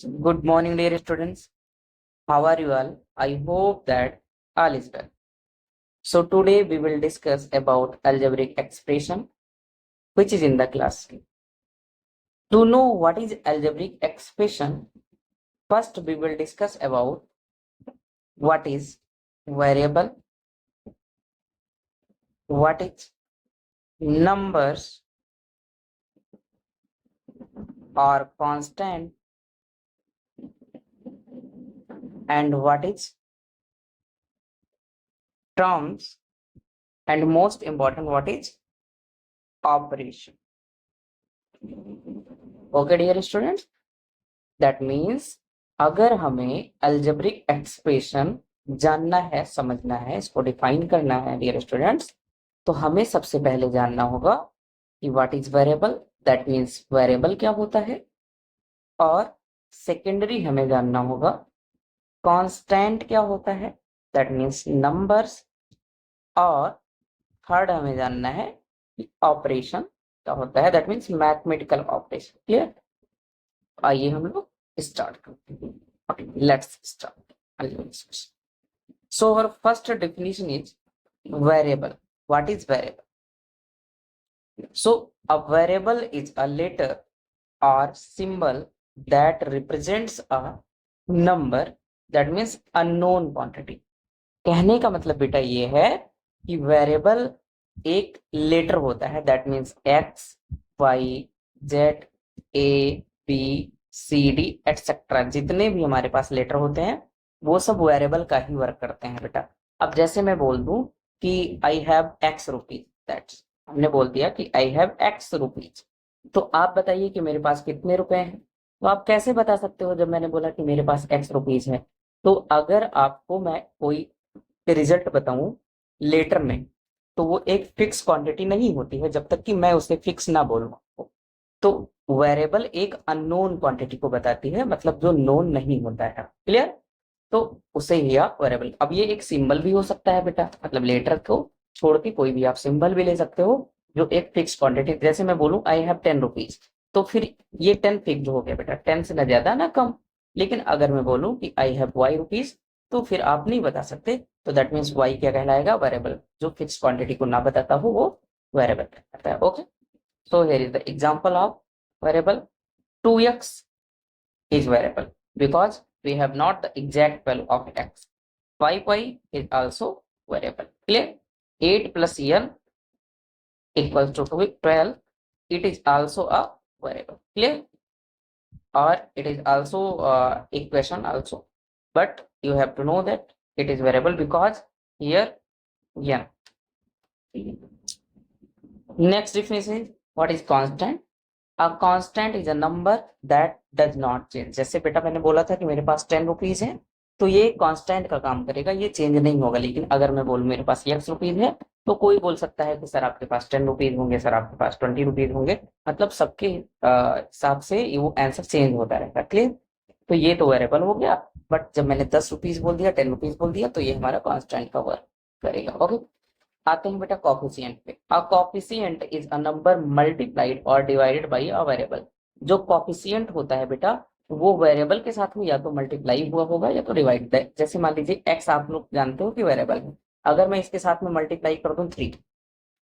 Good morning, dear students. How are you all? I hope that all is well. So today we will discuss about algebraic expression, which is in the class. To know what is algebraic expression, first we will discuss about what is variable, what is numbers or constant, and what is terms, and most important, what is operation. Okay, dear students. That means अगर हमें algebraic expression जानना है, समझना है, इसको define करना है dear students, तो हमें सबसे पहले जानना होगा कि what is variable, that means variable क्या होता है, और सेकेंडरी हमें जानना होगा कांस्टेंट क्या होता है, दैट मीन्स नंबर्स, और थर्ड हमें जानना है कि ऑपरेशन क्या होता है, that means mathematical operation. Clear? आइए हम लोग start करते हैं। Okay, let's start. So our first definition is variable. What is variable? So a variable is a letter or symbol that represents a number, that means unknown quantity. कहने का मतलब बेटा ये है कि वेरिएबल एक लेटर होता है, that means X, Y, Z, A, B, C, D etcetera, जितने भी हमारे पास लेटर होते हैं वो सब वेरिएबल का ही वर्क करते हैं बेटा। अब जैसे मैं बोल दूं कि I have x rupees, that's, हमने बोल दिया कि आई हैव एक्स रुपीज, तो आप बताइए कि मेरे पास कितने रुपए हैं। तो आप कैसे बता सकते हो जब मैंने बोला कि मेरे पास एक्स रुपीज है? तो अगर आपको मैं कोई रिजल्ट बताऊं लेटर में, तो वो एक फिक्स क्वांटिटी नहीं होती है जब तक कि मैं उसे फिक्स ना बोलूं। तो वेरिएबल एक अननोन क्वांटिटी को बताती है, मतलब जो नोन नहीं होता है। क्लियर? तो उसे ही आप वेरिएबल, अब ये एक सिंबल भी हो सकता है बेटा, मतलब लेटर को छोड़ के कोई भी आप सिंबल भी ले सकते हो जो एक फिक्स क्वांटिटी, जैसे मैं बोलूं आई हैव 10 रुपीज, तो फिर ये 10 फिक्स हो गया बेटा, 10 से ना ज्यादा ना कम। लेकिन अगर मैं बोलूं कि आई हैव वाई रुपीज, तो फिर आप नहीं बता सकते, तो दैट मीन्स वाई क्या कहलाएगा? वेरिएबल। जो फिक्स क्वांटिटी को ना बताता हो वो वेरिएबल कहलाता है। Okay, so here is the example of variable. 2x is variable because we have not the exact value of x. 5y is also variable. Clear? 8 plus n equals to 12. It is also a variable. Clear? Or it is also equation also. But you have to know that it is variable because here n. Next definition is what is constant. A constant is a number that does not change. जैसे बेटा मैंने बोला था कि मेरे पास 10 rupees है, तो ये कांस्टेंट का काम करेगा, ये चेंज नहीं होगा। लेकिन अगर मैं बोलूं मेरे पास x रुपीज है, तो कोई बोल सकता है कि सर आपके पास 10 रुपीज होंगे, सर आपके पास 20 रुपीज होंगे, मतलब सबके हिसाब से वो आंसर चेंज होता रहेगा। क्लियर? तो ये तो वेरिएबल हो गया, बट जब मैंने 10 रुपीज बोल दिया, 10 रुपीज बोल दिया, तो ये हमारा कांस्टेंट का वर्क करेगा। ओके, आते हैं बेटा कॉफिशिएंट पे। A coefficient is a number multiplied और डिवाइडेड बाय अ वेरिएबल। जो कॉफिशिएंट होता है बेटा, वो वेरिएबल के साथ में या तो मल्टीप्लाई हुआ होगा या तो डिवाइड। जैसे मान लीजिए एक्स आप लोग जानते हो कि वेरिएबल है, अगर मैं इसके साथ में मल्टीप्लाई कर दूं 3,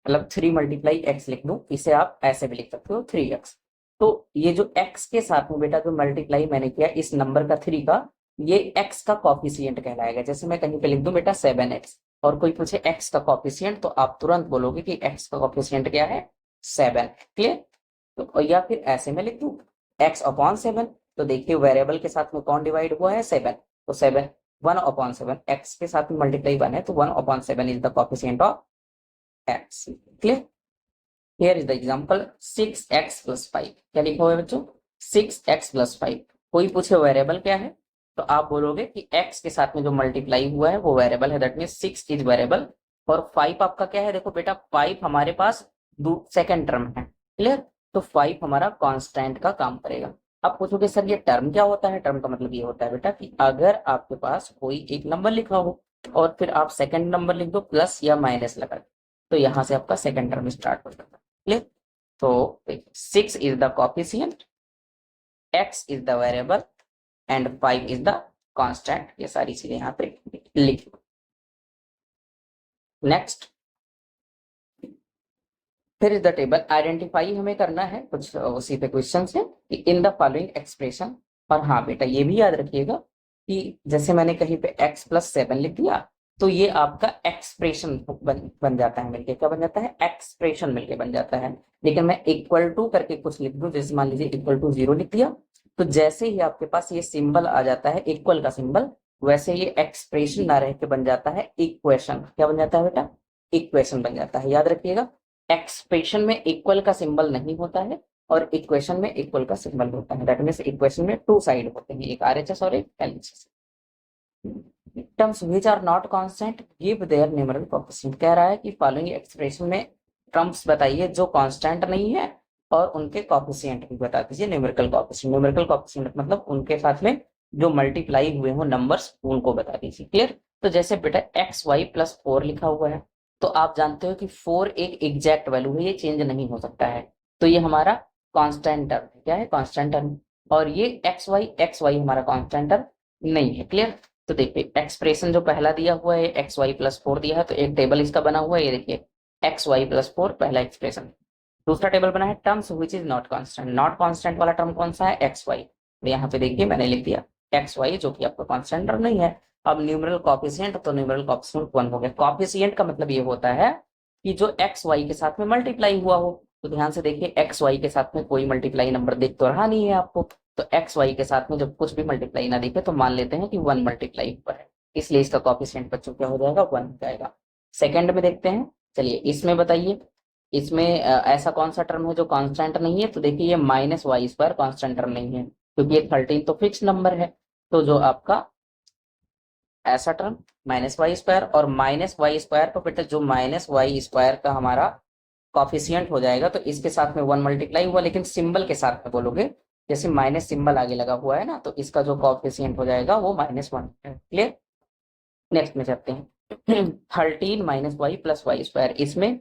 मतलब 3 मल्टीप्लाई एक्स लिख दूं, इसे आप ऐसे भी लिख सकते हो 3x। तो ये जो x के साथ में बेटा जो मल्टीप्लाई मैंने किया इस नंबर का 3 का, ये x का कॉफिशिएंट कहलाएगा। जैसे मैं कहीं पे लिख दूं बेटा 7x, और कोई पूछे x का कॉफिशिएंट, तो आप तुरंत बोलोगे कि x का कॉफिशिएंट क्या है? 7। क्लियर? तो या फिर ऐसे में लिख दूं x अपॉन 7, तो देखिए वेरिएबल के साथ में कौन डिवाइड हुआ है? 7। तो 7 1 अपॉन 7, x के साथ में मल्टीप्लाई 1 है, तो 1 upon 7 is the coefficient of x। Clear? Here is the example 6x plus 5। क्या लिखा हुआ है बच्चों? 6x plus 5। कोई पूछे वेरिएबल क्या है, तो आप बोलोगे कि x के साथ में जो मल्टीप्लाई हुआ है वो वेरिएबल है, दैट मीन्स 6 इज वेरिएबल। और 5 आपका क्या है? देखो बेटा 5 हमारे पास सेकेंड टर्म है। क्लियर? तो 5 हमारा कांस्टेंट का काम करेगा। अब पूछोगे सर ये टर्म क्या होता है? टर्म का मतलब ये होता है बेटा कि अगर आपके पास कोई एक नंबर लिखा हो और फिर आप सेकेंड नंबर लिख दो प्लस या माइनस लगा, तो यहां से आपका सेकेंड टर्म स्टार्ट हो जाता है। क्लियर? तो 6 is the coefficient, x is the variable, and 5 is the constant. ये सारी चीजें यहाँ पे लिख। नेक्स्ट, फिर इज द टेबल। आइडेंटिफाई हमें करना है, कुछ उसी पे क्वेश्चन है कि इन द फॉलोइंग एक्सप्रेशन। और हाँ बेटा ये भी याद रखिएगा कि जैसे मैंने कहीं पे x प्लस 7 लिख दिया तो ये आपका एक्सप्रेशन बन जाता है मिलके। क्या बन जाता है? एक्सप्रेशन मिलके बन जाता है। लेकिन मैं इक्वल टू करके कुछ लिख दूं, जैसे मान लीजिए इक्वल टू 0 लिख दिया, तो जैसे ही आपके पास ये सिंबल आ जाता है इक्वल का सिंबल, वैसे ये एक्सप्रेशन ना रह के बन जाता है इक्वेशन। क्या बन जाता है बेटा? इक्वेशन बन जाता है। याद रखिएगा, एक्सप्रेशन में इक्वल का सिंबल नहीं होता है और इक्वेशन में इक्वल का सिंबल होता है। दैट मींस इक्वेशन में टू साइड होते हैं, एक आरएचएस और एक LHS. Terms which are not constant give their numerical coefficient. कह रहा है कि फॉलोइंग एक्सप्रेशन में टर्म्स बताइए जो कांस्टेंट नहीं है और उनके कोएफिशिएंट भी बता दीजिए। न्यूमेरिकल कोएफिशिएंट, न्यूमेरिकल कोएफिशिएंट मतलब उनके साथ में जो मल्टीप्लाई हुए हो नंबर्स उनको बता दीजिए। क्लियर? तो जैसे बेटा एक्स वाई प्लस 4 लिखा हुआ है, तो आप जानते हो कि 4 एक एग्जैक्ट वैल्यू है, ये चेंज नहीं हो सकता है, तो ये हमारा कांस्टेंट टर्म है। क्या है? Constant term. और ये एक्स वाई हमारा कांस्टेंट टर्म नहीं है। क्लियर? तो देखिए एक्सप्रेशन जो पहला दिया हुआ है एक्स वाई प्लस 4 दिया है, तो एक टेबल इसका बना हुआ है, ये देखिए एक्स वाई प्लस 4 पहला एक्सप्रेशन। दूसरा टेबल बना है terms which is not constant. Not constant वाला टर्म कौन सा है? X Y. तो यहाँ पे देखिए मैंने लिख दिया एक्स वाई, जो कि आपका कांस्टेंट टर्म नहीं है। अब न्यूमेरल कोएफिशिएंट, तो न्यूमेरल कोएफिशिएंट 1 हो गया। कोएफिशिएंट का मतलब ये होता है कि जो एक्स वाई के साथ में मल्टीप्लाई हुआ हो। तो ध्यान से देखिए एक्स वाई के साथ में कोई मल्टीप्लाई नंबर दिख तो रहा नहीं है आपको, तो एक्स वाई के साथ में जब कुछ भी मल्टीप्लाई ना दिखे तो मान लेते हैं कि 1 मल्टीप्लाई हुआ है, इसलिए इसका कोएफिशिएंट बच्चों क्या हो जाएगा? 1 हो जाएगा। सेकंड में देखते हैं, चलिए इसमें बताइए, इसमें ऐसा कौन सा टर्म है जो कांस्टेंट नहीं है? तो देखिए ये minus Y square constant term नहीं है, क्योंकि ये 13 तो फिक्स नंबर है। तो जो आपका ऐसा टर्म माइनस वाई स्क्वायर, और माइनस वाई स्क्वायर को बेटा जो माइनस वाई स्क्वायर का हमारा कॉफिशियंट हो जाएगा, तो इसके साथ में 1 मल्टीप्लाई हुआ, लेकिन सिंबल के साथ में बोलोगे, जैसे माइनस सिंबल आगे लगा हुआ है ना, तो इसका जो कॉफिशियंट हो जाएगा वो -1 है। क्लियर? नेक्स्ट में चलते हैं 13 minus Y plus Y square. इसमें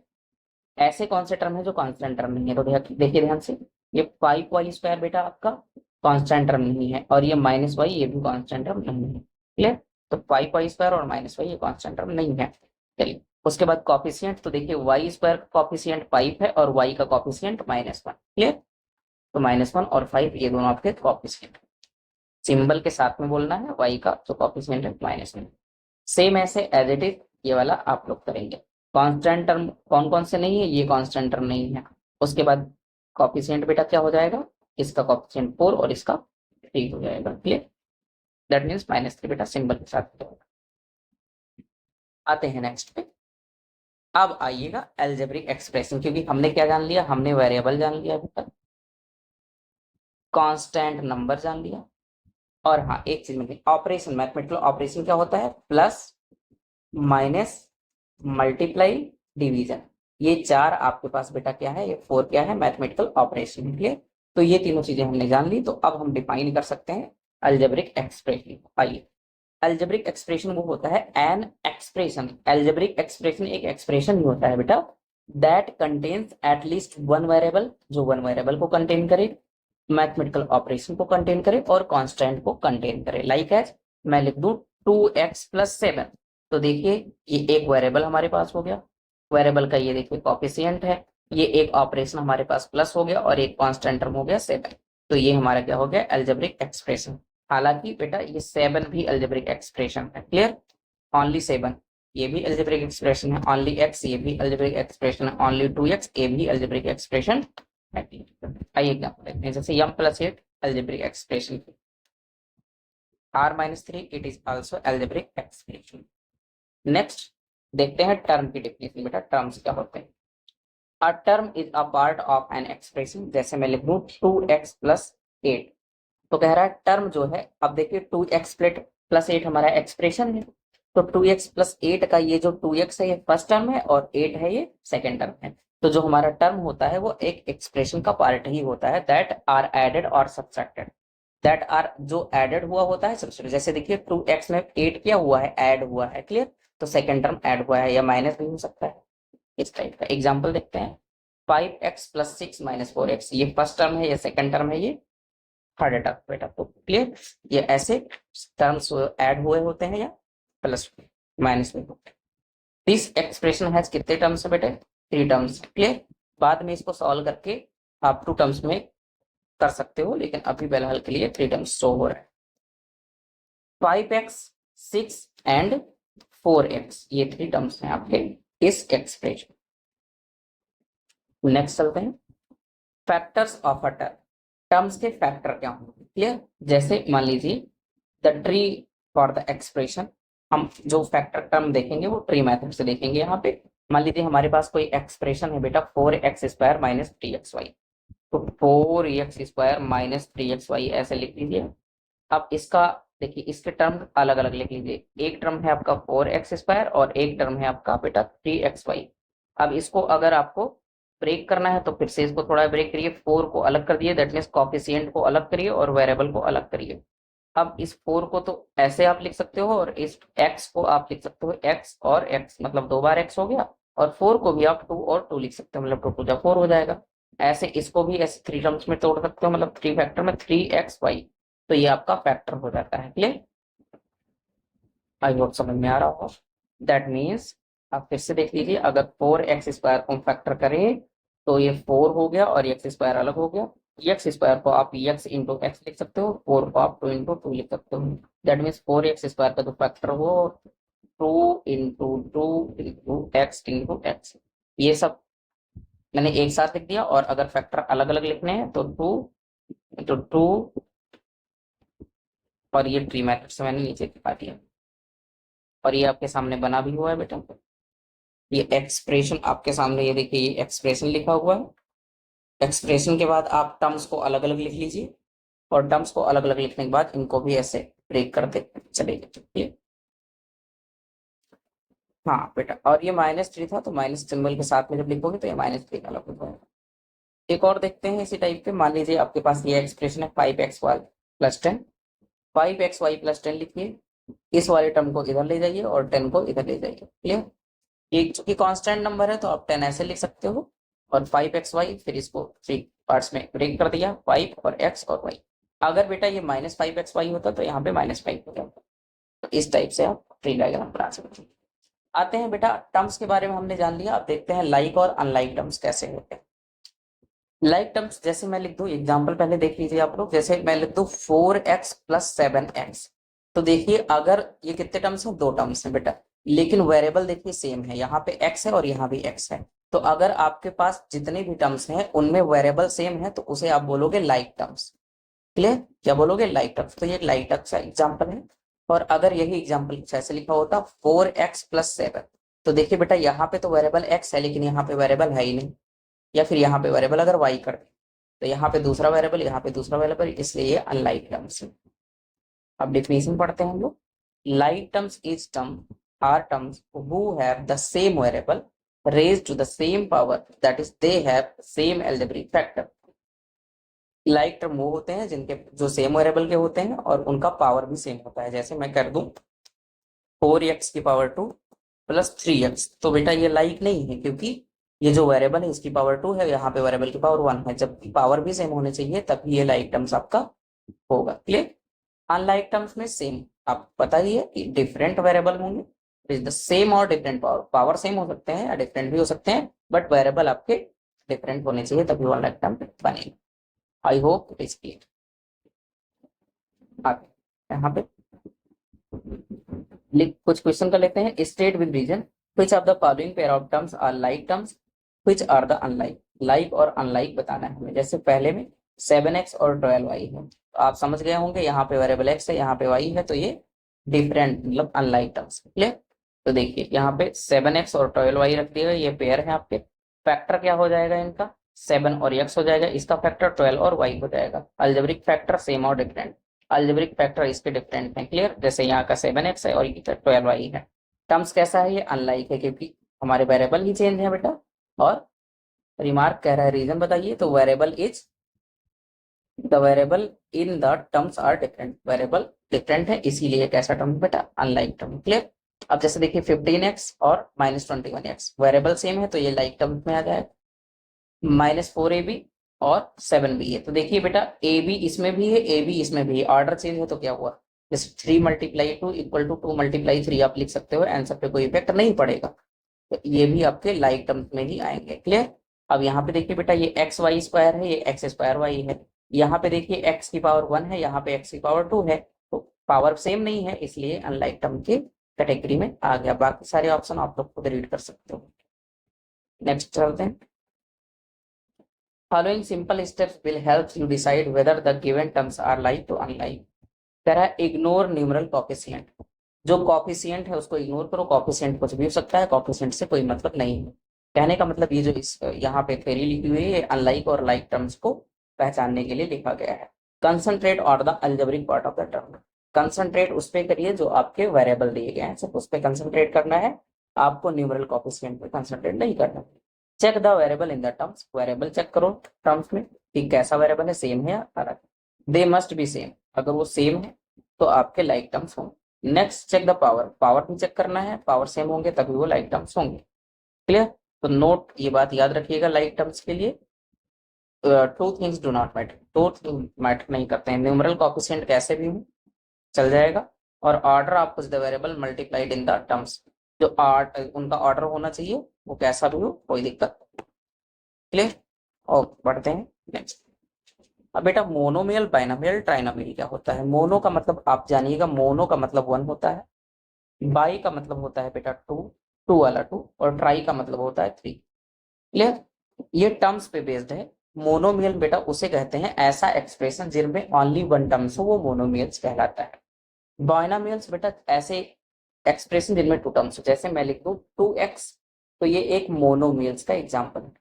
ऐसे कौन से टर्म है जो कांस्टेंट टर्म नहीं है? तो देखिए ध्यान से, ये 5 वाई स्क्वायर बेटा आपका कांस्टेंट टर्म नहीं है, और ये माइनस वाई ये भी कांस्टेंट टर्म नहीं है। क्लियर? तो 5 वाई स्क्वायर और माइनस वाई ये कांस्टेंट टर्म नहीं है। चलिए उसके बाद कॉफिशिएंट, तो देखिए वाई स्क्वायर का कॉफिशिएंट 5 है और वाई का कॉफिशिएंट -1। क्लियर? तो -1 और 5 ये दोनों आपके कॉफिशिएंट, सिंबल के साथ में बोलना है, वाई का जो कॉफिशिएंट है -1। सेम ऐसे एज इट इज ये वाला आप लोग करेंगे। कांस्टेंट टर्म कौन कौन से नहीं है? ये कांस्टेंट टर्म नहीं है। उसके बाद कॉफिशिएंट बेटा क्या हो जाएगा? इसका कॉफिशिएंट 4 और इसका 3 हो जाएगा। क्लियर? दैट मीन्स -3 बेटा सिंबल के साथ हो जाएगा। आते हैं नेक्स्ट पे। अब आइएगा एल्जेब्रिक एक्सप्रेशन, क्योंकि हमने क्या जान लिया? हमने वेरिएबल जान लिया अभी तक, कांस्टेंट नंबर जान लिया, और हाँ एक चीज में ऑपरेशन, मैथमेटिकल ऑपरेशन क्या होता है? Plus, minus, multiply, division. ये 4 आपके पास बेटा क्या है? ये 4 क्या है? Mathematical operation. क्लियर? तो ये तीनों चीजें हमने जान ली, तो अब हम डिफाइन कर सकते हैं अलजेब्रिक एक्सप्रेशन। आइए, अलजेब्रिक एक्सप्रेशन वो होता है एन एक्सप्रेशन। अलजेब्रिक एक्सप्रेशन एक एक्सप्रेशन ही होता है बेटा दैट कंटेन्स एटलीस्ट 1 वेरिएबल, जो 1 वेरिएबल को कंटेन करे, मैथमेटिकल ऑपरेशन को कंटेन करे और कांस्टेंट को कंटेन करे। लाइक एज मैं लिख दूं 2x प्लस 7, तो देखिए ये एक वेरिएबल हमारे पास हो गया, वेरिएबल का ये देखिए कॉफिशिएंट है, ये एक ऑपरेशन हमारे पास प्लस हो गया और एक कांस्टेंट टर्म हो गया 7। तो ये हमारा क्या हो गया? Algebraic expression. हालांकि बेटा ये 7 भी अलजेब्रिक एक्सप्रेशन है। क्लियर? ओनली 7 ये भी अलजेब्रिक एक्सप्रेशन है, ओनली x ये भी अलजेब्रिक एक्सप्रेशन है, ओनली 2x ये भी अलजेब्रिक एक्सप्रेशन है। आइए एग्जांपल देखते हैं, जैसे m + 8 algebraic expression, r-3 it is also algebraic expression. Next देखते हैं टर्म की डेफिनेशन। बेटा टर्म्स क्या होते हैं? A term is a part of an expression. जैसे मैं लिख दूं 2x + 8, तो कह रहा है टर्म जो है, अब देखिए 2x + 8 हमारा एक्सप्रेशन है, तो 2x + 8 का ये जो 2x है ये फर्स्ट टर्म है और 8 है ये सेकेंड टर्म है। तो जो हमारा टर्म होता है वो एक एक्सप्रेशन का पार्ट ही होता है, दैट आर एडेड और सब्सट्रैक्टेड। दैट आर जो एडेड हुआ होता है सब्सट्रैक्टेड। जैसे देखिए 2x में 8 क्या हुआ है? ऐड हुआ है। क्लियर? तो सेकेंड टर्म ऐड हुआ है, या माइनस भी हो सकता है। इस टाइप का एग्जाम्पल देखते हैं, 5x + 6 - 4x, ये फर्स्ट टर्म है, ये सेकेंड टर्म है, ये थर्ड अटैक बेटा। तो क्लियर, ये ऐसे टर्म्स ऐड हुए होते हैं या प्लस माइनस में। दिस एक्सप्रेशन हैज कितने टर्म्स है बेटे, 3 टर्म्स। क्लियर, बाद में इसको सॉल्व करके आप 2 टर्म्स में कर सकते हो, लेकिन अभी फिलहाल के लिए 3 टर्म्स शो हो रहा है। 5x 6 एंड 4x ये 3 टर्म्स हैं आपके इस एक्सप्रेशन। नेक्स्ट चलते हैं, factors of a term. Terms के फैक्टर क्या होंगे। क्लियर, जैसे मान लीजिए the tree for the expression, हम जो फैक्टर टर्म देखेंगे वो ट्री मेथड से देखेंगे। यहाँ पे मान लीजिए हमारे पास कोई एक्सप्रेशन है बेटा 4x² माइनस 3xy, तो 4x² माइनस 3xy ऐसे लिख लीजिए। अब इसका देखिए इसके टर्म अलग अलग लिख लीजिए, एक टर्म है आपका 4x² और एक टर्म है आपका बेटा 3xy। अब इसको अगर आपको ब्रेक करना है तो फिर से इसको थोड़ा ब्रेक करिए, 4 को अलग कर दिए, दैट मीन्स कॉफिशिएंट को अलग करिए और वेरिएबल को अलग करिए। अब इस 4 को तो ऐसे आप लिख सकते हो और इस x को आप लिख सकते हो x और x, मतलब 2 बार x हो गया, और 4 को भी आप 2 और 2 लिख सकते हो, मतलब 2 2 4 हो जाएगा। ऐसे इसको भी ऐसे 3 टर्म्स में तोड़ सकते हो, मतलब 3 फैक्टर में 3xy, तो ये आपका फैक्टर हो जाता है। क्लियर, आई होप समझ में आ रहा होगा। दैट मीन्स आप फिर से देख लीजिए, अगर 4x² को हम फैक्टर करें तो ये 4 हो गया और x² अलग हो गया। x² को आप x इंटू एक्स लिख सकते हो, 4 को आप 2 इंटू 2 लिख सकते हो। दैट मीन्स 4x² का जो फैक्टर हो 2 into 2 into x into x, ये सब मैंने एक साथ लिख दिया। और अगर फैक्टर अलग अलग लिखने हैं तो 2 इंटू 2, और ये ट्री मेथड से मैंने नीचे दिखा दिया, और ये आपके सामने बना भी हुआ है बेटा। ये एक्सप्रेशन आपके सामने, ये देखिए ये एक्सप्रेशन लिखा हुआ है। एक्सप्रेशन के बाद आप टर्म्स को अलग अलग लिख लीजिए, और टर्म्स को अलग अलग लिखने के बाद इनको भी ऐसे ब्रेक करते चलेंगे। ठीक है, हाँ बेटा, और ये -3 था तो माइनस सिंबल के साथ में जब लिखोगे तो ये -3 अलग हो जाएगा। एक और देखते हैं इसी टाइप के, मान लीजिए आपके पास ये एक्सप्रेशन है 5xy प्लस 10, 5xy प्लस 10 लिखिए, इस वाले टर्म को इधर ले जाइए और 10 को इधर ले जाइए। क्लियर, एक चूंकि कांस्टेंट नंबर है तो आप 10 ऐसे लिख सकते हो, और 5xy फिर इसको 3 पार्ट्स में ब्रेक कर दिया, 5 और x और y। अगर बेटा ये -5xy होता तो यहाँ पे -5 हो जाता। तो इस टाइप से आप ट्री डायग्राम बना सकते हैं। आते हैं बेटा टर्म्स के बारे में हमने जान लिया, अब देखते हैं लाइक और अनलाइक टर्म्स कैसे होते हैं। लाइक टर्म्स जैसे मैं लिख दूं, एग्जाम्पल पहले देख लीजिए आप लोग, जैसे मैं लिख दूं 4x प्लस 7x, तो देखिए अगर ये कितने टर्म्स हैं, 2 टर्म्स हैं बेटा, लेकिन वेरिएबल देखिए सेम है, यहाँ पे x है और यहाँ भी x है। तो अगर आपके पास जितने भी टर्म्स हैं उनमें वेरिएबल सेम है तो उसे आप बोलोगे लाइक टर्म्स। क्लियर, क्या बोलोगे, लाइक टर्म्स। तो ये लाइक टर्म्स का एग्जाम्पल है। और अगर यही एग्जाम्पल कुछ ऐसे लिखा होता 4x प्लस 7, तो देखिए बेटा यहाँ पे तो वेरिएबल x है लेकिन यहाँ पे वेरिएबल है ही नहीं, या फिर यहाँ पे वेरिएबल अगर y कर दे तो यहाँ पे दूसरा वेरिएबल, यहाँ पे दूसरा वेरिएबल, इसलिए ये अनलाइक टर्म्स है। अब डेफिनेशन पढ़ते हैं हम लोग। Like terms is term are terms who have the same variable raised to the same power, that is they have same algebraic factor। Like term वो होते हैं जिनके जो सेम वेरिएबल के होते हैं और उनका पावर भी सेम होता है। जैसे मैं कर दूं 4x की पावर 2 प्लस 3x, तो बेटा ये लाइक नहीं है, क्योंकि ये जो वेरिएबल है इसकी पावर 2 है, यहाँ पे वेरिएबल की पावर 1 है, जबकि पावर भी सेम होने चाहिए तभी ये लाइक टर्म्स आपका होगा। क्लियर, अनलाइक टर्म्स में सेम, आप बताइए कि डिफरेंट वेरिएबल होंगे, इज द सेम और डिफरेंट पावर, पावर सेम हो सकते हैं या डिफरेंट भी हो सकते हैं, बट वेरिएबल आपके डिफरेंट होने चाहिए तभी वो अनलाइक टर्म बनेगा। I hope it is clear. आगे यहाँ पे कुछ क्वेश्चन कर लेते हैं। State with reason which of the following pair of terms are like terms, which are the unlike. Like और अनलाइक बताना है हमें। जैसे पहले में 7x और 12y है, तो आप समझ गए होंगे यहाँ पे वेरिएबल x है, यहाँ पे y है, तो ये डिफरेंट मतलब अनलाइक टर्म्स। क्लियर, तो देखिए यहाँ पे 7x और 12y रख दिए गए, ये पेयर है आपके। फैक्टर क्या हो जाएगा इनका, 7 और x हो जाएगा, इसका फैक्टर 12 और y हो जाएगा। अलजेब्रिक फैक्टर सेम और डिफरेंट, अलजेब्रिक फैक्टर इसके डिफरेंट है। क्लियर, जैसे यहाँ का 7x है और ये 12y है। टर्म्स कैसा है, ये अनलाइक है क्योंकि हमारे वेरिएबल ही चेंज है बेटा। और रिमार्क कह रहा है रीजन बताइए, तो variable is the variable in the terms are different, variable different है इसीलिए कैसा टर्म बेटा, अनलाइक टर्म। क्लियर, अब जैसे देखिए 15x और -21x वेरिएबल सेम है तो ये लाइक टर्म में आ जाएगा। -4ab और 7 भी है। तो देखिए बेटा ए बी इसमें भी है, ए बी इसमें भी है, ऑर्डर चेंज है तो क्या हुआ, जैसे 3 × 2 इक्वल टू 2 × 3 आप लिख सकते हो, आंसर पे कोई इफेक्ट नहीं पड़ेगा। तो ये भी आपके लाइक टर्म्स में ही आएंगे। क्लियर। अब यहाँ पे देखिए बेटा ये एक्स वाई स्क्वायर है, ये एक्स स्क्वायर वाई है। यहाँ पे देखिए एक्स की पावर 1 है, यहाँ पे एक्स की पावर 2 है, तो पावर सेम नहीं है, इसलिए अनलाइक टर्म की कैटेगरी में आ गया। बाकी सारे ऑप्शन आप लोग खुद रीड कर सकते हो। नेक्स्ट चलते हैं। Following simple steps will help you decide whether the given terms are like to unlike. कह रहा है इग्नोर न्यूमरल कॉफिशिएंट। जो कॉफिशिएंट है उसको इग्नोर करो, कॉफिशिएंट कुछ भी हो सकता है, कॉफिशिएंट से कोई मतलब नहीं है। कहने का मतलब ये जो इस यहाँ पे थ्योरी लिखी हुई है, अनलाइक और लाइक टर्म्स को पहचानने के लिए लिखा गया है। Concentrate on the algebraic part of the term. Concentrate उस पर करिए जो आपके वेरिएबल दिए गए हैं, सिर्फ उस पर कंसंट्रेट करना है, आपको न्यूमरल कॉफिशिएंट पे कंसंट्रेट नहीं करना। Check the variable in the terms. Variable check करो टर्म्स में कि कैसा वेरिएबल है, सेम है या अलग। They must be same. अगर वो सेम है तो आपके लाइक टर्म्स होंगे। Next check the power. Power भी चेक करना है, पावर सेम होंगे तभी वो लाइक टर्म्स होंगे। क्लियर। तो नोट ये बात याद रखिएगा, लाइक टर्म्स के लिए two things do not matter, दो मैटर नहीं करते हैं। न्यूमरल कॉफिशिएंट कैसे भी हो चल जाएगा, और order of the variable multiplied in the terms, जो उनका ऑर्डर होना चाहिए वो कैसा भी हो, कोई दिक्कत। क्लियर। और बढ़ते हैं नेक्स्ट। अब बेटा मोनोमियल, बाइनोमियल, ट्राइनोमियल क्या होता है। मोनो का मतलब आप जानिएगा, मोनो का मतलब 1 होता है, बाई का मतलब होता है बेटा 2, 2 वाला 2, और ट्राई का मतलब होता है 3। क्लियर। ये टर्म्स पे बेस्ड है। मोनोमियल बेटा उसे कहते हैं ऐसा एक्सप्रेशन जिनमें ओनली 1 टर्म्स हो, वो मोनोमियल्स कहलाता है। बाइनोमियल्स बेटा ऐसे एक्सप्रेशन जिनमें 2 टर्म्स हो, जैसे मैं लिख दूं 2x, तो ये एक मोनोमियल्स का एग्जाम्पल है।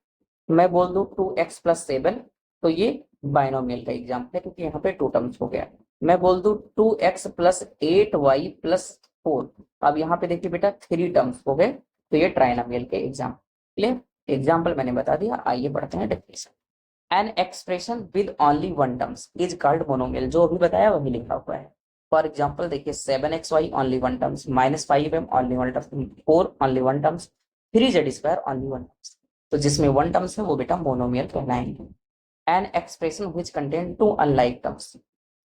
मैं बोल दूं 2x + 7, तो ये बाइनोमियल का एग्जाम्पल है, क्योंकि यहाँ पे 2 टर्म्स हो गया। मैं बोल दूं 2x + 8y + 4, अब यहाँ पे देखिए बेटा 3 टर्म्स हो गए, तो ये ट्राइनोमियल के एग्जाम्पल। क्लियर। एग्जाम्पल मैंने बता दिया, आइए बढ़ते हैं definition. An expression with only 1 terms is called monomial. जो अभी बताया वही लिखा हुआ है। फॉर एग्जाम्पल देखिए 7xy only 1 terms, -5m only 1 terms, 4 only 1 terms, 3z² only 1 terms. तो जिसमें 1 टर्म्स है वो बेटा मोनोमियल कहलाएंगे। An expression which contain 2 unlike terms,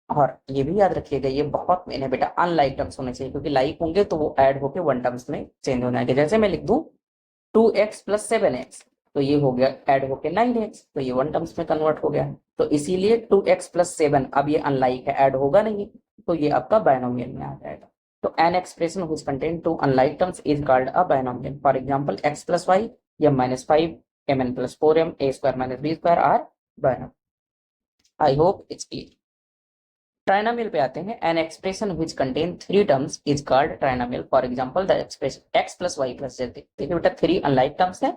और ये भी याद रखिएगा, ये बहुत मेन है बेटा, अनलाइक टर्म्स होने चाहिए, क्योंकि लाइक होंगे तो वो ऐड होके 1 टर्म्स में चेंज हो जाएंगे। जैसे मैं लिख दूं 2x + 7x, तो ये हो गया ऐड होके 9x, तो ये 1 टर्म्स में कन्वर्ट हो गया। तो इसीलिए 2x + 7, अब ये अनलाइक है, ऐड होगा नहीं, तो ये आपका बाइनोमियल में आ जाएगा। तो N expression which contain 2 unlike terms is called a binomial. For example x + y, m - 5, mn + 4m, a² - b² are binomial. I hope it's clear. Trinomial पे आते हैं। An expression which contain 3 terms is called trinomial. For example the expression x + y + z। देखिए बेटा 3 unlike terms है,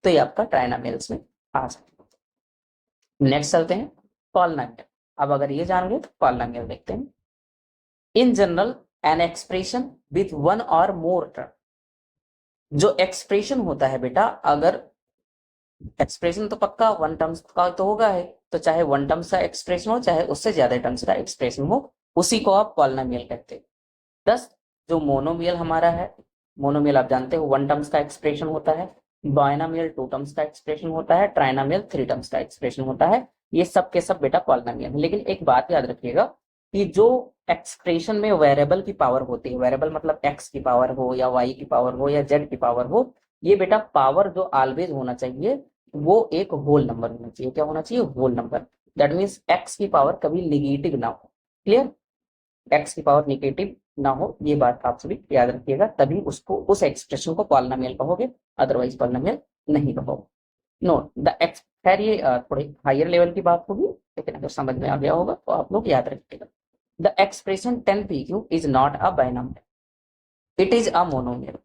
तो ये आपका trinomials में आ सकता है। नेक्स्ट चलते हैं पॉलिनोमियल। अब अगर ये जान गए तो पॉलिनोमियल देखते हैं। In general an expression with 1 और मोर टर्म। जो एक्सप्रेशन होता है बेटा, अगर एक्सप्रेशन तो पक्का 1 टर्म्स का तो होगा है, तो चाहे 1 टर्म्स का एक्सप्रेशन हो चाहे उससे ज्यादा टर्म्स का एक्सप्रेशन हो, उसी को आप पॉलिनोमियल कहते हैं। दस जो मोनोमियल हमारा है, मोनोमियल आप जानते हो 1 टर्म्स का एक्सप्रेशन होता है, बाइनोमियल 2 टर्म्स का एक्सप्रेशन होता है, ट्राइनोमियल 3 टर्म्स का एक्सप्रेशन होता है। ये सब के सब बेटा पॉलिनोमियल है। लेकिन एक बात याद रखिएगा कि जो एक्सप्रेशन में वेरिएबल की पावर होती है, वेरिएबल मतलब x की पावर हो या y की पावर हो या z की पावर हो, ये बेटा पावर जो ऑलवेज होना चाहिए वो एक होल नंबर होना चाहिए। क्या होना चाहिए? Whole number. That means x की पावर कभी निगेटिव ना हो। क्लियर। x की पावर निगेटिव ना हो, ये बात आप सभी याद रखिएगा, तभी उसको उस एक्सप्रेशन को पॉलिनोमियल कहोगे, अदरवाइज पॉलिनोमियल नहीं कहोगे। नो द एक्स, खैर ये थोड़ी हायर लेवल की बात होगी, लेकिन अगर समझ में आ गया होगा तो आप लोग याद रखिएगा। The expression 10pq is not a binomial, it is a monomial.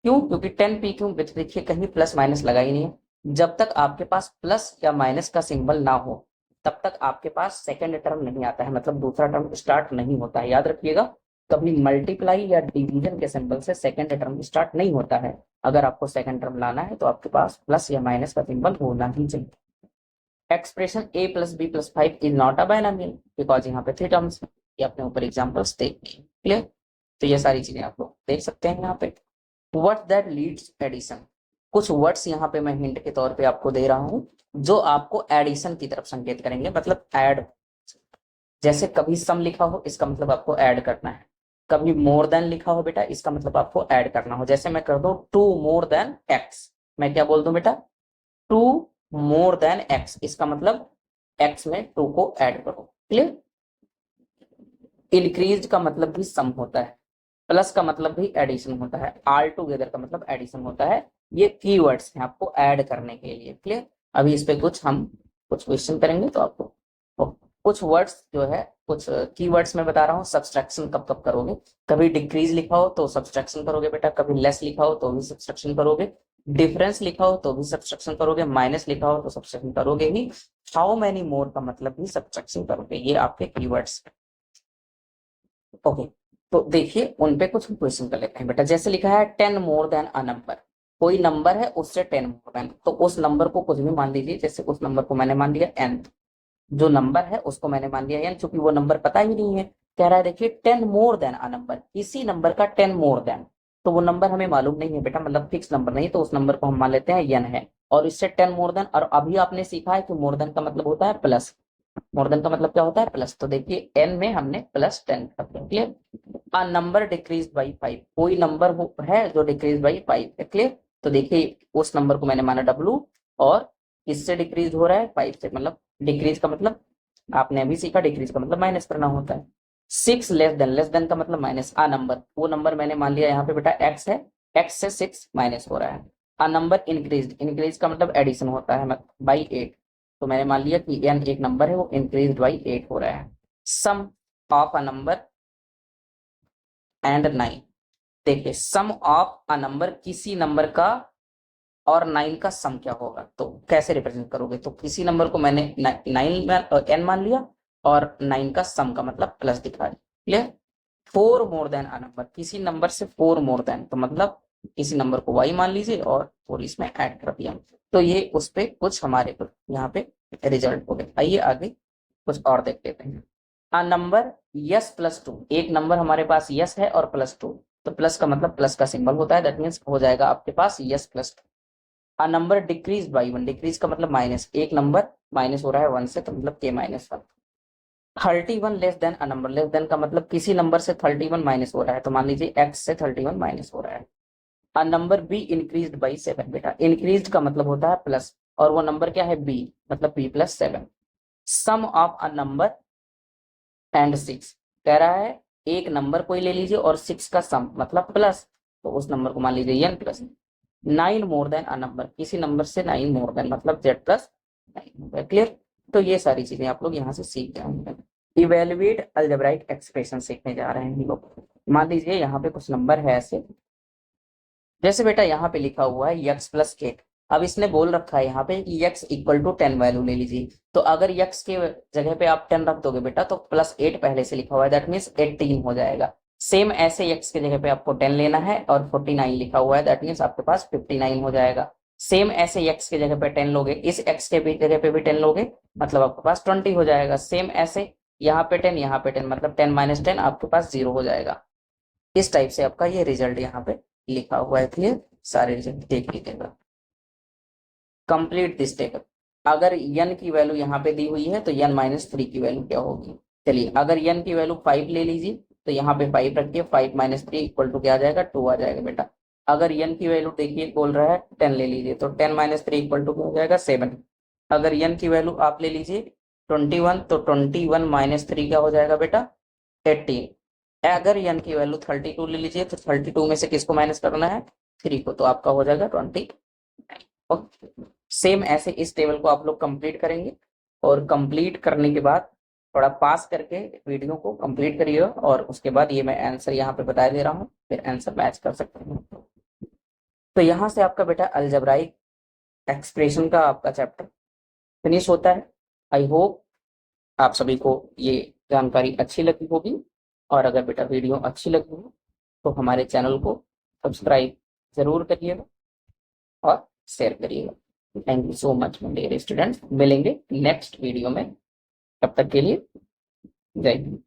क्यों? क्योंकि 10pq विथ देखिए कहीं प्लस माइनस लगा ही नहीं है। जब तक आपके पास प्लस या माइनस का सिंबल ना हो तब तक आपके पास सेकंड टर्म नहीं आता है, मतलब दूसरा टर्म स्टार्ट नहीं होता है। याद रखिएगा, कभी मल्टीप्लाई या डिवीजन के सिंबल से सेकंड टर्म स्टार्ट नहीं होता है। अगर आपको सेकंड टर्म लाना है तो आपके पास प्लस या माइनस का सिंबल होना ही चाहिए। Expression a + b + 5 is not a binomial because यहाँ पे 3 टर्म्स, ये अपने ऊपर एग्जांपल्स देखिए। क्लियर। तो ये सारी चीजें आप लोग देख सकते हैं यहाँ पे। व्हाट दैट लीड्स एडिशन, कुछ वर्ड्स यहाँ पे मैं हिंट के तौर पे आपको दे रहा हूँ जो आपको एडिशन की तरफ संकेत करेंगे, मतलब ऐड। जैसे कभी सम लिखा हो, इसका मतलब आपको ऐड करना है। कभी मोर देन लिखा हो बेटा, इसका मतलब आपको ऐड करना हो। जैसे मैं कर दूं टू मोर देन एक्स, मैं क्या बोल दूं बेटा, टू मोर देन एक्स, इसका मतलब एक्स में टू को ऐड करो। क्लियर। इंक्रीज का मतलब भी सम होता है, प्लस का मतलब भी एडिशन होता है, ऑल टुगेदर का मतलब एडिशन होता है। ये कीवर्ड्स हैं आपको ऐड करने के लिए। क्लियर। अभी इस पे हम कुछ क्वेश्चन करेंगे तो आपको कुछ वर्ड्स जो है, कुछ कीवर्ड्स में बता रहा हूँ। सब्सट्रैक्शन कब कब करोगे, कभी डिक्रीज लिखा हो तो सब्सट्रैक्शन करोगे बेटा, कभी लेस लिखा हो तो भी सब्सट्रैक्शन करोगे, डिफरेंस लिखा हो तो भी सब्सट्रैक्शन करोगे, माइनस लिखा हो तो सब्सट्रैक्शन करोगे ही, हाउ मेनी मोर का मतलब भी सब्सट्रैक्शन करोगे। ये आपके कीवर्ड्स। ओके, तो देखिए उन पे कुछ क्वेश्चन कर लेते हैं बेटा। जैसे लिखा है 10 मोर देन अ नंबर, कोई नंबर है उससे 10 मोर देन, तो उस नंबर को कुछ भी मान लीजिए। जैसे उस नंबर को मैंने मान लिया n, जो नंबर है उसको मैंने मान लिया n, चूंकि वो नंबर पता ही नहीं है। कह रहा है देखिए 10 मोर देन अ नंबर, किसी नंबर का 10 मोर देन, तो वो नंबर हमें मालूम नहीं है बेटा, मतलब फिक्स नंबर नहीं, तो उस नंबर को हम मान लेते हैं n है। और इससे 10 मोर देन, और अभी आपने सीखा है कि मोर देन का मतलब होता है प्लस। मोर देन का मतलब क्या होता है, प्लस। तो देखिए n में हमने प्लस 10 कर दिया। Clear. A number decrease by 5, कोई नंबर है जो डिक्रीज बाई 5 है। क्लियर। तो देखिए उस नंबर को मैंने माना w, और इससे डिक्रीज हो रहा है 5 से, मतलब डिक्रीज का मतलब आपने अभी सीखा, डिक्रीज का मतलब माइनस करना होता है। 6 लेस देन का मतलब माइनस। आ नंबर, वो नंबर मैंने मान लिया यहाँ पे बेटा x है, x से 6 माइनस हो रहा है। आ नंबर इंक्रीज, इंक्रीज का मतलब एडिशन होता है, मतलब बाई 8, तो मैंने मान लिया कि n एक नंबर है वो इंक्रीज बाई 8 हो रहा है। सम ऑफ अ नंबर एंड 9, देखिए सम ऑफ अ नंबर, किसी नंबर का और 9 का सम क्या होगा, तो कैसे रिप्रेजेंट करोगे, तो किसी नंबर को मैंने 9 n मान लिया, और 9 का सम का मतलब प्लस दिखा दिया। Clear. 4 more than a number, किसी नंबर से 4 मोर देन, तो मतलब किसी नंबर को y मान लीजिए और 4 इसमें ऐड कर दिया। तो ये उस पे कुछ हमारे को यहाँ पे रिजल्ट हो गए। आइए आगे कुछ और देख लेते हैं। अ नंबर यस प्लस 2, एक नंबर हमारे पास यस है और प्लस 2, तो प्लस का मतलब प्लस का सिंबल होता है, दैट मीन्स हो जाएगा आपके पास yes plus 2। A number decrease by 1, decrease का मतलब माइनस, एक नंबर माइनस हो रहा है 1 से, तो मतलब के minus 1। 31 less than a number, less than का मतलब किसी नंबर से 31 माइनस हो रहा है, तो मान लीजिए x से 31 माइनस हो रहा है। A number be increase by 7, बेटा इंक्रीज का मतलब होता है प्लस, और वो नंबर क्या है b, मतलब b plus 7। Sum of a number and 6, कह रहा है एक नंबर कोई ले लीजिए और 6 का सम मतलब प्लस, तो उस नंबर को मान लीजिए n plus. 9 more than a number, किसी नंबर से 9 मोर देन मतलब z प्लस 9। क्लियर। तो ये सारी चीजें आप लोग यहाँ से सीख गए होंगे। इवेल्युएट अलजेब्राइक एक्सप्रेशन सीखने जा रहे हैं हम लोग। मान लीजिए यहाँ पे कुछ नंबर है ऐसे, जैसे बेटा यहाँ पे लिखा हुआ है x प्लस 8। अब इसने बोल रखा है यहाँ पे कि x इक्वल टू 10 वैल्यू ले लीजिए, तो अगर x के जगह पे आप 10 रख दोगे बेटा, तो प्लस 8 पहले से लिखा हुआ है, दैट मीन्स 18 हो जाएगा। सेम ऐसे x के जगह पे आपको 10 लेना है और 49 लिखा हुआ है, दैट मीन्स आपके पास 59 हो जाएगा। सेम ऐसे x के जगह पे 10 लोगे, इस x के भी जगह पे भी 10 लोगे, मतलब आपके पास 20 हो जाएगा। सेम ऐसे यहाँ पे 10, यहाँ पे 10, मतलब 10 माइनस 10 आपके पास 0 हो जाएगा। इस टाइप से आपका ये रिजल्ट यहाँ पे लिखा हुआ है। क्लियर। सारे रिजल्ट देख लीजिएगा। कंप्लीट दिस टेबल, अगर n की वैल्यू यहाँ पे दी हुई है तो n माइनस 3 की वैल्यू क्या होगी। चलिए अगर n की वैल्यू 5 ले लीजिए, तो यहाँ पे 5 रखिए, 5 माइनस 3 इक्वल टू क्या आ जाएगा, 2 आ जाएगा बेटा। अगर n की वैल्यू देखिए बोल रहा है 10 ले लीजिए, तो 10 माइनस 3 इक्वल टू क्या हो जाएगा, 7। अगर n की वैल्यू आप ले लीजिए 21, तो 21 माइनस 3 क्या हो जाएगा बेटा, 18। अगर n की वैल्यू 32 ले लीजिए, तो 32 में से किसको माइनस करना है, 3 को, तो आपका हो जाएगा 20। सेम ऐसे इस टेबल को आप लोग कंप्लीट करेंगे, और कंप्लीट करने के बाद थोड़ा पास करके वीडियो को कंप्लीट करिएगा, और उसके बाद ये मैं आंसर यहाँ पे बता दे रहा हूँ, फिर आंसर मैच कर सकते हैं। तो यहाँ से आपका बेटा अलजेब्राइक एक्सप्रेशन का आपका चैप्टर फिनिश होता है। आई होप आप सभी को ये जानकारी अच्छी लगी होगी, और अगर बेटा वीडियो अच्छी लगी हो तो हमारे चैनल को सब्सक्राइब जरूर करिएगा और शेयर करिएगा। Thank you so much dear students, मिलेंगे नेक्स्ट वीडियो में, तब तक के लिए जय हिंद।